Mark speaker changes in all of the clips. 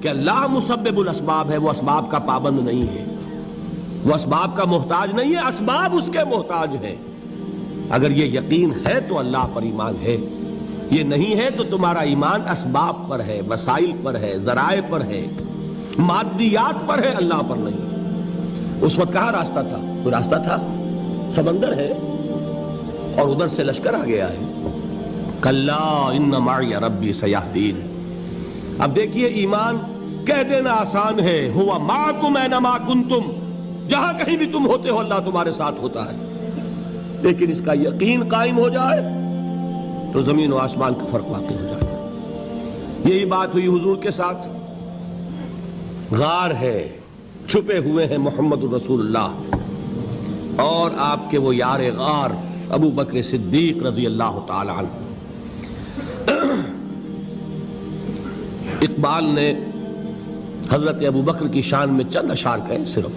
Speaker 1: کہ اللہ مسبب الاسباب ہے، وہ اسباب کا پابند نہیں ہے، وہ اسباب کا محتاج نہیں ہے، اسباب اس کے محتاج ہیں۔ اگر یہ یقین ہے تو اللہ پر ایمان ہے، یہ نہیں ہے تو تمہارا ایمان اسباب پر ہے، وسائل پر ہے، ذرائع پر ہے، مادیات پر ہے، اللہ پر نہیں۔ اس وقت کہاں راستہ تھا؟ کوئی راستہ تھا؟ سمندر ہے اور ادھر سے لشکر آ گیا ہے۔ کلا ان معی ربی سیہدین۔ اب دیکھیے ایمان کہہ دینا آسان ہے، ہوا معکم اینما کنتم، جہاں کہیں بھی تم ہوتے ہو اللہ تمہارے ساتھ ہوتا ہے، لیکن اس کا یقین قائم ہو جائے تو زمین و آسمان کا فرق واقع ہو جائے۔ یہی بات ہوئی حضور کے ساتھ۔ غار ہے، چھپے ہوئے ہیں محمد الرسول اللہ اور آپ کے وہ یار غار ابو بکر صدیق رضی اللہ تعالی عنہ۔ اقبال نے حضرت ابو بکر کی شان میں چند اشعار کہے صرف،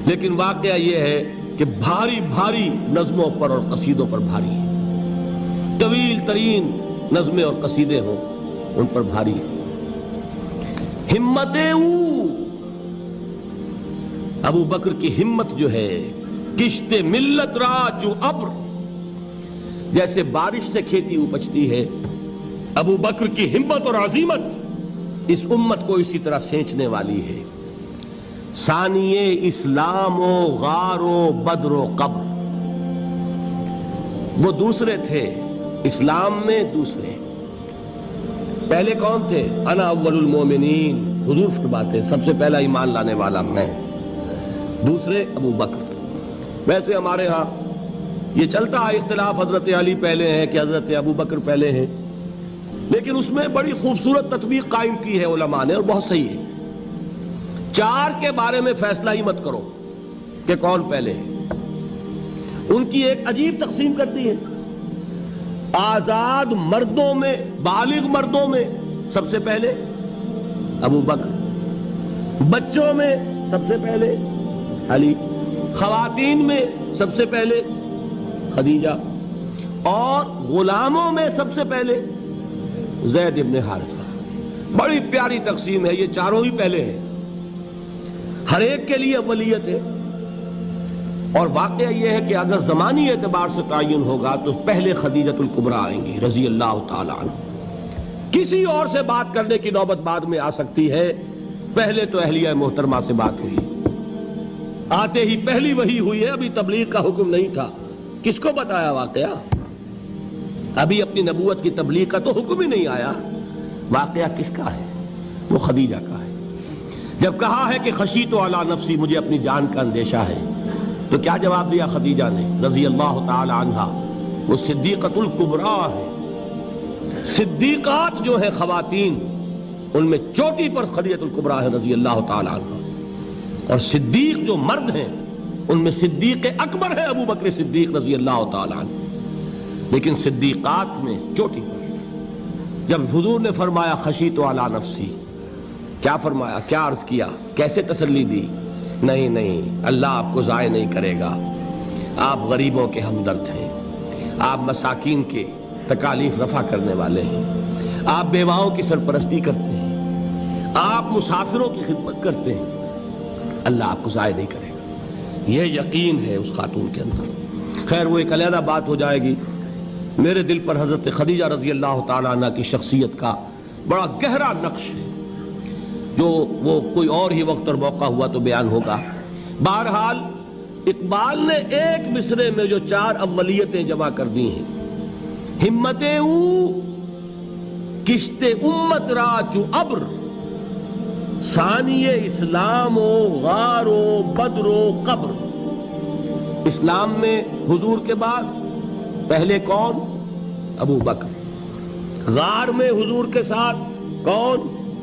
Speaker 1: لیکن واقعہ یہ ہے کہ بھاری بھاری نظموں پر اور قصیدوں پر بھاری ہے، طویل ترین نظمیں اور قصیدے ہوں ان پر بھاری ہے۔ ہمت ابو بکر کی ہمت جو ہے، کشت ملت را جو ابر، جیسے بارش سے کھیتی اپجتی ہے، ابو بکر کی ہمت اور عزیمت اس امت کو اسی طرح سینچنے والی ہے۔ ثانیے اسلام و غار و بدر و قبر، وہ دوسرے تھے اسلام میں، دوسرے پہلے کون تھے؟ انا اول المومنین، حضور فرماتے ہیں سب سے پہلا ایمان لانے والا میں، دوسرے ابو بکر۔ ویسے ہمارے ہاں یہ چلتا ہے اختلاف، حضرت علی پہلے ہیں کہ حضرت ابو بکر پہلے ہیں، لیکن اس میں بڑی خوبصورت تطبیق قائم کی ہے علماء نے اور بہت صحیح ہے۔ چار کے بارے میں فیصلہ ہی مت کرو کہ کون پہلے ہے، ان کی ایک عجیب تقسیم کر دی ہے۔ آزاد مردوں میں، بالغ مردوں میں سب سے پہلے ابو بکر، بچوں میں سب سے پہلے علی، خواتین میں سب سے پہلے خدیجہ، اور غلاموں میں سب سے پہلے زید ابن حارثہ۔ بڑی پیاری تقسیم ہے، یہ چاروں ہی پہلے ہیں، ہر ایک کے لیے اولیت ہے۔ اور واقعہ یہ ہے کہ اگر زمانی اعتبار سے تعین ہوگا تو پہلے خدیجۃ الکبریٰ آئیں گی رضی اللہ تعالی عنہ۔ کسی اور سے بات کرنے کی نوبت بعد میں آ سکتی ہے، پہلے تو اہلیہ محترمہ سے بات ہوئی، آتے ہی پہلی وحی ہوئی ہے، ابھی تبلیغ کا حکم نہیں تھا۔ کس کو بتایا واقعہ؟ ابھی اپنی نبوت کی تبلیغ کا تو حکم ہی نہیں آیا۔ واقعہ کس کا ہے؟ وہ خدیجہ کا ہے۔ جب کہا ہے کہ خشیت علی نفسی، مجھے اپنی جان کا اندیشہ ہے، تو کیا جواب دیا خدیجہ نے رضی اللہ تعالی عنہا؟ وہ صدیقۃ الکبریٰ ہے۔ صدیقات جو ہے خواتین، ان میں چوٹی پر خدیجۃ الکبریٰ ہے رضی اللہ تعالی عنہا، اور صدیق جو مرد ہیں ان میں صدیق اکبر ہے ابو بکر صدیق رضی اللہ تعالی عنہ، لیکن صدیقات میں چوٹی پر۔ جب حضور نے فرمایا خشیت علی نفسی، کیا فرمایا؟ کیا عرض کیا؟ کیسے تسلی دی؟ نہیں نہیں، اللہ آپ کو ضائع نہیں کرے گا، آپ غریبوں کے ہمدرد ہیں، آپ مساکین کے تکالیف رفع کرنے والے ہیں، آپ بیواؤں کی سرپرستی کرتے ہیں، آپ مسافروں کی خدمت کرتے ہیں، اللہ آپ کو ضائع نہیں کرے گا۔ یہ یقین ہے اس خاتون کے اندر۔ خیر وہ ایک علیحدہ بات ہو جائے گی۔ میرے دل پر حضرت خدیجہ رضی اللہ تعالیٰ عنہ کی شخصیت کا بڑا گہرا نقش ہے، جو وہ کوئی اور ہی وقت اور موقع ہوا تو بیان ہوگا۔ بہرحال اقبال نے ایک مصرے میں جو چار اولیتیں جمع کر دی ہیں، ہمت او کشت امت را چو ابر، ثانی اسلام و غار و بدر و قبر۔ اسلام میں حضور کے بعد پہلے کون؟ ابو بکر۔ غار میں حضور کے ساتھ کون؟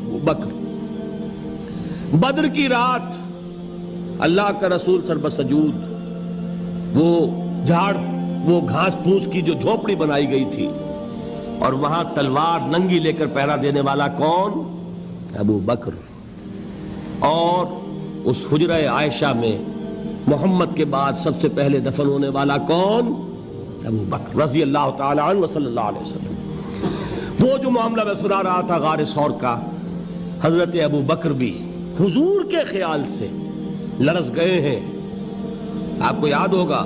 Speaker 1: ابو بکر۔ بدر کی رات اللہ کا رسول سر بسجود، وہ جھاڑ، وہ گھاس پھوس کی جو جھوپڑی بنائی گئی تھی، اور وہاں تلوار ننگی لے کر پہرا دینے والا کون؟ ابو بکر۔ اور اس حجرہ عائشہ میں محمد کے بعد سب سے پہلے دفن ہونے والا کون؟ ابو بکر رضی اللہ تعالی عنہ وصلی اللہ علیہ وسلم۔ وہ جو معاملہ میں سنا رہا تھا غار ثور کا، حضرت ابو بکر بھی حضور کے خیال سے لرز گئے ہیں. آپ کو یاد ہوگا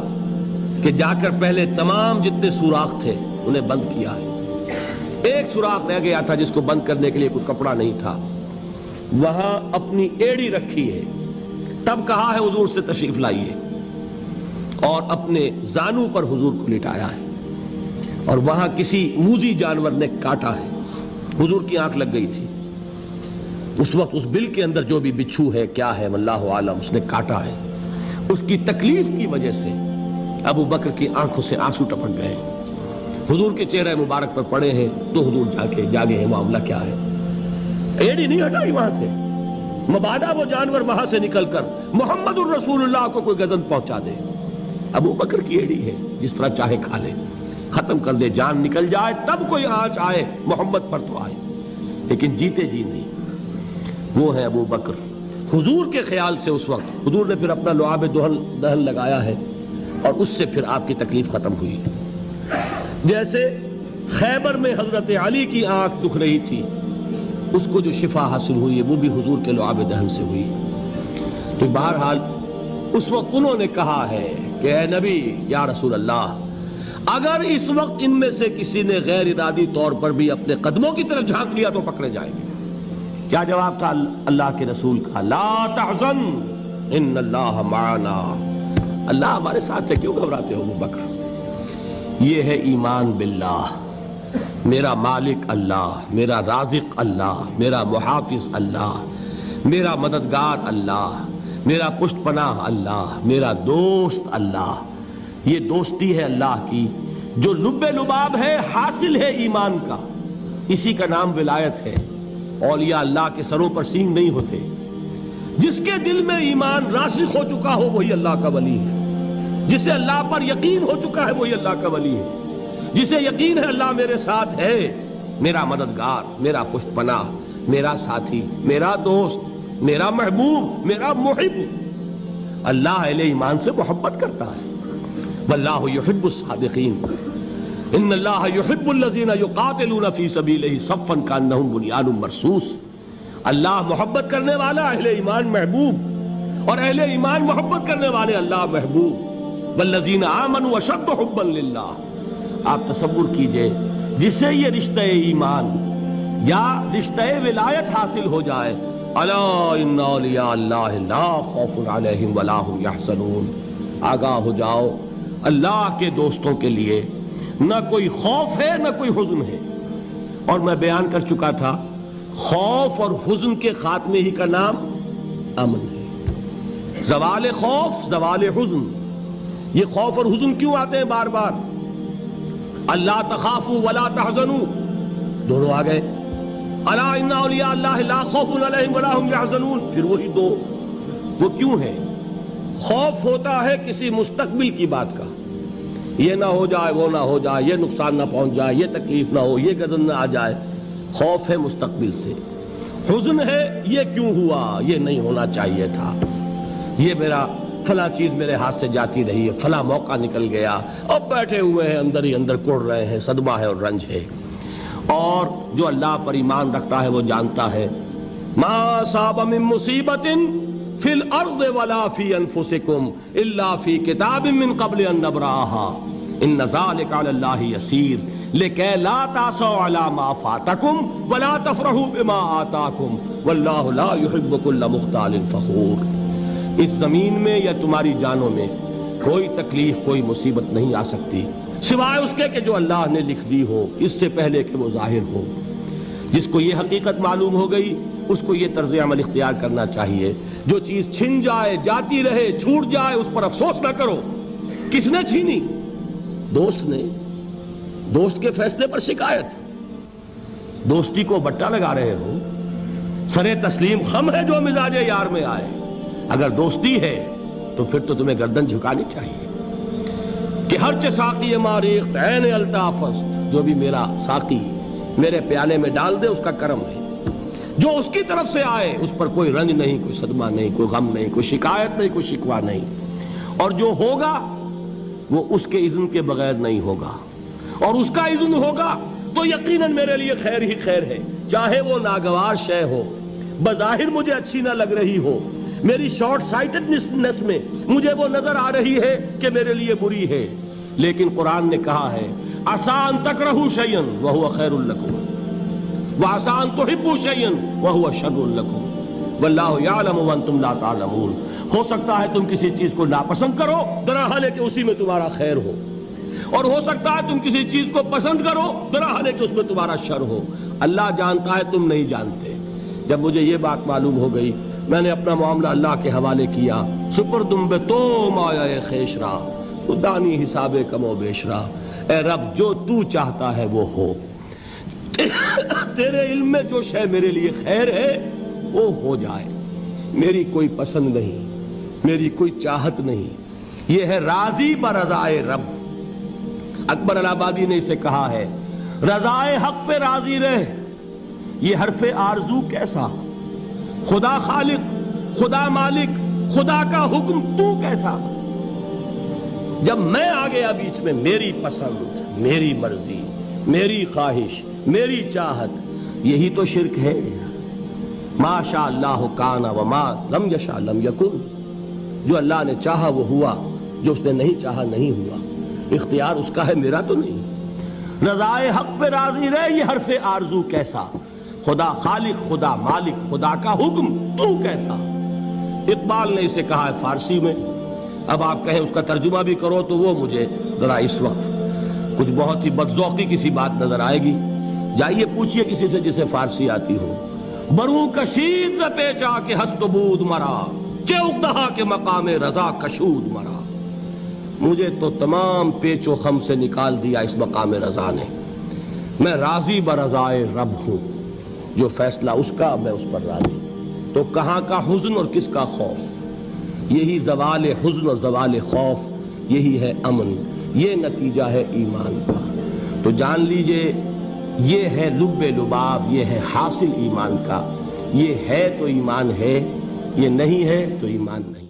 Speaker 1: کہ جا کر پہلے تمام جتنے سوراخ تھے انہیں بند کیا ہے. ایک سوراخ رہ گیا تھا جس کو بند کرنے کے لیے کوئی کپڑا نہیں تھا. وہاں اپنی ایڑی رکھی ہے. تب کہا ہے حضور سے تشریف لائیے, اور اپنے زانو پر حضور کو لٹایا ہے. اور وہاں کسی موذی جانور نے کاٹا ہے. حضور کی آنکھ لگ گئی تھی. اس وقت اس بل کے اندر جو بھی بچھو ہے کیا ہے واللہ عالم, اس نے کاٹا ہے. اس کی تکلیف کی وجہ سے ابو بکر کی آنکھوں سے آنسو ٹپک گئے. حضور کے چہرے مبارک پر پڑے ہیں تو حضور جاگے ہیں, معاملہ کیا ہے. ایڑی نہیں ہٹائی وہاں سے, مبادا وہ جانور وہاں سے نکل کر محمد الرسول اللہ کو کوئی گزن پہنچا دے. ابو بکر کی ایڑی ہے, جس طرح چاہے کھا لے, ختم کر دے, جان نکل جائے تب کوئی آنچ آئے محمد پر تو آئے, لیکن جیتے جی نہیں. وہ ہے ابو بکر. حضور کے خیال سے اس وقت حضور نے پھر اپنا لعاب دہن لگایا ہے, اور اس سے پھر آپ کی تکلیف ختم ہوئی. جیسے خیبر میں حضرت علی کی آنکھ دکھ رہی تھی, اس کو جو شفا حاصل ہوئی ہے وہ بھی حضور کے لعاب دہن سے ہوئی. تو بہرحال اس وقت انہوں نے کہا ہے کہ اے نبی یا رسول اللہ, اگر اس وقت ان میں سے کسی نے غیر ارادی طور پر بھی اپنے قدموں کی طرف جھانک لیا تو پکڑے جائیں گے. کیا جواب تھا اللہ کے رسول کا؟ لا تحزن ان اللہ معنا. اللہ ہمارے ساتھ ہے, کیوں گھبراتے ہو ابو بکر. یہ ہے ایمان باللہ, میرا مالک اللہ, میرا رازق اللہ, میرا محافظ اللہ, میرا مددگار اللہ, میرا پشت پناہ اللہ, میرا دوست اللہ. یہ دوستی ہے اللہ کی جو لب لباب ہے, حاصل ہے ایمان کا. اسی کا نام ولایت ہے. اولیاء اللہ کے سروں پر سینگ نہیں ہوتے. جس کے دل میں ایمان راسخ ہو چکا ہو وہی اللہ کا ولی ہے. جسے اللہ پر یقین ہو چکا ہے وہی اللہ کا ولی ہے. جسے یقین ہے اللہ میرے ساتھ ہے, میرا مددگار, میرا پشت پناہ, میرا ساتھی, میرا دوست, میرا محبوب, میرا محب. اللہ اہل ایمان سے محبت کرتا ہے. واللہ یحب الصادقین. ان اللہ یحب الذین یقاتلون فی سبیلہ صفا کانہم بنیان مرصوص. اللہ محبت کرنے والا, اہل ایمان محبوب, اور اہل ایمان محبت کرنے والے اللہ محبوب. والذین آمنوا اشد حبا للہ. آپ تصور کیجئے جسے یہ رشتہ ایمان یا رشتہ ولایت حاصل ہو جائے, الا ان اولیاء اللہ لا خوف علیہم ولا هم یحزنون. آگاہ ہو جاؤ, اللہ کے دوستوں کے لیے نہ کوئی خوف ہے نہ کوئی حزن ہے. اور میں بیان کر چکا تھا, خوف اور حزن کے خاتمے ہی کا نام امن ہے. زوال خوف, زوال حزن. یہ خوف اور حزن کیوں آتے ہیں بار بار؟ اللہ تخافوا ولا تحزنوا, دونوں آ گئے. الا ان اولیاء اللہ لا خوف علیہم ولا هم یحزنون, پھر وہی دو. وہ کیوں ہے؟ خوف ہوتا ہے کسی مستقبل کی بات کا, یہ نہ ہو جائے, وہ نہ ہو جائے, یہ نقصان نہ پہنچ جائے, یہ تکلیف نہ ہو, یہ غضب نہ آ جائے. خوف ہے مستقبل سے. حزن ہے یہ کیوں ہوا, یہ نہیں ہونا چاہیے تھا, یہ میرا فلاں چیز میرے ہاتھ سے جاتی رہی ہے, فلاں موقع نکل گیا, اب بیٹھے ہوئے ہیں اندر ہی اندر کڑ رہے ہیں, صدمہ ہے اور رنج ہے. اور جو اللہ پر ایمان رکھتا ہے وہ جانتا ہے ما اصاب من مصیبت فی الارض ولا فی انفسکم الا فی کتاب من قبل ان نبرأها ان ذلک علی اللہ یسیر لکی لا تعصوا علی ما فاتکم ولا تفرحوا بما آتاکم واللہ لا يحب کل مختال فخور. اس زمین میں یا تمہاری جانوں میں کوئی تکلیف, کوئی مصیبت نہیں آ سکتی سوائے اس کے کہ جو اللہ نے لکھ دی ہو, اس سے پہلے کہ وہ ظاہر ہو. جس کو یہ حقیقت معلوم ہو گئی اس کو یہ طرز عمل اختیار کرنا چاہیے. جو چیز چھن جائے, جاتی رہے, چھوٹ جائے, اس پر افسوس نہ کرو. کس نے چھینی؟ دوست نے. دوست کے فیصلے پر شکایت. دوستی کو بٹا لگا رہے ہو, سرے تسلیم خم ہے جو مزاج یار میں آئے. اگر دوستی ہے تو پھر تو تمہیں گردن جھکانی چاہیے کہ ہر ساقی ماریخت عین الطافست, جو بھی میرا ساقی میرے پیالے میں ڈال دے اس کا کرم ہے. جو اس کی طرف سے آئے اس پر کوئی رنج نہیں, کوئی صدمہ نہیں, کوئی غم نہیں, کوئی شکایت نہیں, کوئی شکوہ نہیں. اور جو ہوگا وہ اس کے اذن کے بغیر نہیں ہوگا, اور اس کا اذن ہوگا تو یقیناً میرے لیے خیر ہی خیر ہے, چاہے وہ ناگوار شے ہو, بظاہر مجھے اچھی نہ لگ رہی ہو، میری شارٹ سائٹڈنس میں مجھے وہ نظر آ رہی ہے کہ میرے لیے بری ہے، لیکن قرآن نے کہا ہے عسیٰ ان تکرہوا شیئا وہو خیر لکم وعسیٰ ان تحبوا شیئا وہو شر لکم واللہ یعلم وانتم لا تعلمون۔ ہو سکتا ہے تم کسی چیز کو ناپسند کرو درحال ہے کہ اسی میں تمہارا خیر ہو، اور ہو سکتا ہے تم کسی چیز کو پسند کرو درحال ہے کہ اس میں تمہارا شر ہو۔ اللہ جانتا ہے، تم نہیں جانتے۔ جب مجھے یہ بات معلوم ہو گئی، میں نے اپنا معاملہ اللہ کے حوالے کیا۔ سپردم بے تو مایا خیشرا تو دانی حساب کم و بیشرا، اے رب جو تو چاہتا ہے وہ ہو، تیرے علم میں جو شے میرے لیے خیر ہے وہ ہو جائے، میری کوئی پسند نہیں، میری کوئی چاہت نہیں، یہ ہے راضی برضائے رب۔ اکبر الہ آبادی نے اسے کہا ہے رضائے حق پہ راضی رہ، یہ حرف آرزو کیسا، خدا خالق، خدا مالک، خدا کا حکم تو کیسا۔ جب میں آ گیا بیچ میں، میری پسند، میری مرضی، میری خواہش، میری چاہت، یہی تو شرک ہے۔ ما شاء اللہ کان وما لم یشاء لم یکن، جو اللہ نے چاہا وہ ہوا، جو اس نے نہیں چاہا نہیں ہوا، اختیار اس کا ہے، میرا تو نہیں۔ رضائے حق پہ راضی رہے، یہ حرف آرزو کیسا، خدا خالق، خدا مالک، خدا کا حکم تو کیسا۔ اقبال نے اسے کہا ہے فارسی میں، اب آپ کہیں اس کا ترجمہ بھی کرو تو وہ مجھے ذرا اس وقت کچھ بہت ہی بدذوقی کسی بات نظر آئے گی۔ جائیے پوچھئے کسی سے جسے فارسی آتی ہو، بروں کشید ز پیچا کے ہست و بود مرا، چے اقدہا کے مقام رضا کشود مرا۔ مجھے تو تمام پیچ و خم سے نکال دیا اس مقام رضا نے، میں راضی برضائے رب ہوں، جو فیصلہ اس کا میں اس پر راضی۔ تو کہاں کا حزن اور کس کا خوف، یہی زوال حزن اور زوال خوف، یہی ہے امن، یہ نتیجہ ہے ایمان کا۔ تو جان لیجئے یہ ہے لب لباب، یہ ہے حاصل ایمان کا، یہ ہے تو ایمان ہے، یہ نہیں ہے تو ایمان نہیں۔